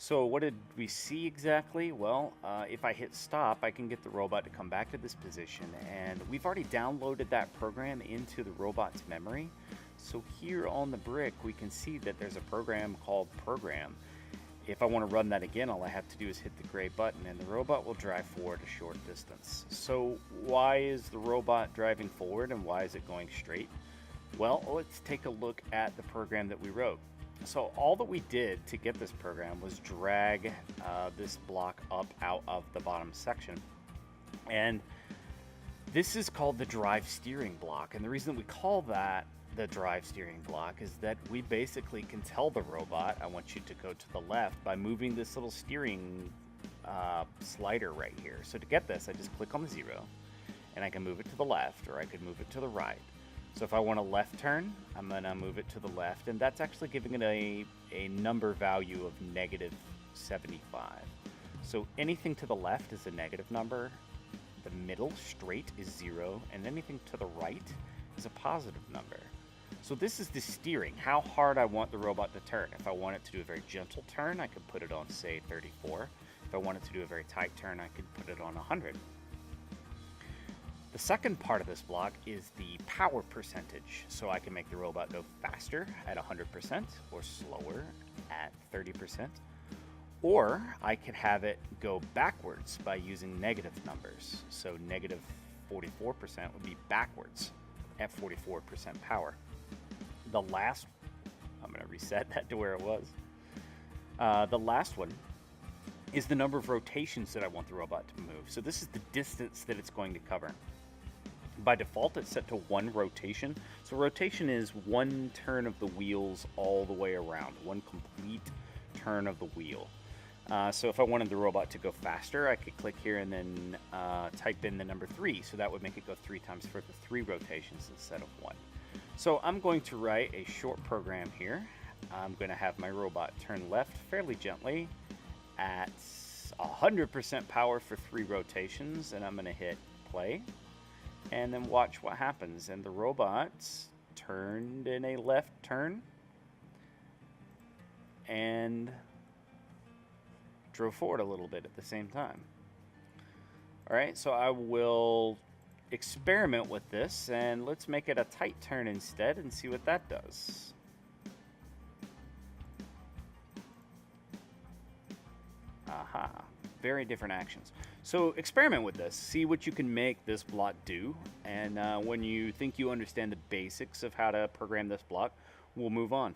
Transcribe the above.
So what did we see exactly? Well, if I hit stop, I can get the robot to come back to this position, and we've already downloaded that program into the robot's memory. So here on the brick, we can see that there's a program called program. If I want to run that again, all I have to do is hit the gray button and the robot will drive forward a short distance. So why is the robot driving forward and why is it going straight? Well, let's take a look at the program that we wrote. So all that we did to get this program was drag this block up out of the bottom section. And this is called the drive steering block. And the reason that we call that the drive steering block is that we basically can tell the robot, I want you to go to the left by moving this little steering slider right here. So to get this, I just click on the 0 and I can move it to the left or I could move it to the right. So if I want a left turn, I'm going to move it to the left, and that's actually giving it a number value of -75. So anything to the left is a negative number, the middle straight is 0, and anything to the right is a positive number. So this is the steering, how hard I want the robot to turn. If I want it to do a very gentle turn, I could put it on, say, 34. If I want it to do a very tight turn, I could put it on 100. The second part of this block is the power percentage. So I can make the robot go faster at 100% or slower at 30%. Or I could have it go backwards by using negative numbers. So -44% would be backwards at 44% power. The last, I'm going to reset that to where it was. The last one is the number of rotations that I want the robot to move. So this is the distance that it's going to cover. By default, it's set to 1 rotation. So rotation is 1 turn of the wheels all the way around, 1 complete turn of the wheel. So if I wanted the robot to go faster, I could click here and then type in the number 3. So that would make it go 3 times further, 3 rotations instead of 1. So I'm going to write a short program here. I'm going to have my robot turn left fairly gently at 100% power for 3 rotations, and I'm going to hit play. And then watch what happens. And the robot's turned in a left turn and drove forward a little bit at the same time. All right, so I will experiment with this and let's make it a tight turn instead and see what that does. Aha. Very different actions. So experiment with this, see what you can make this block do, and when you think you understand the basics of how to program this block, we'll move on.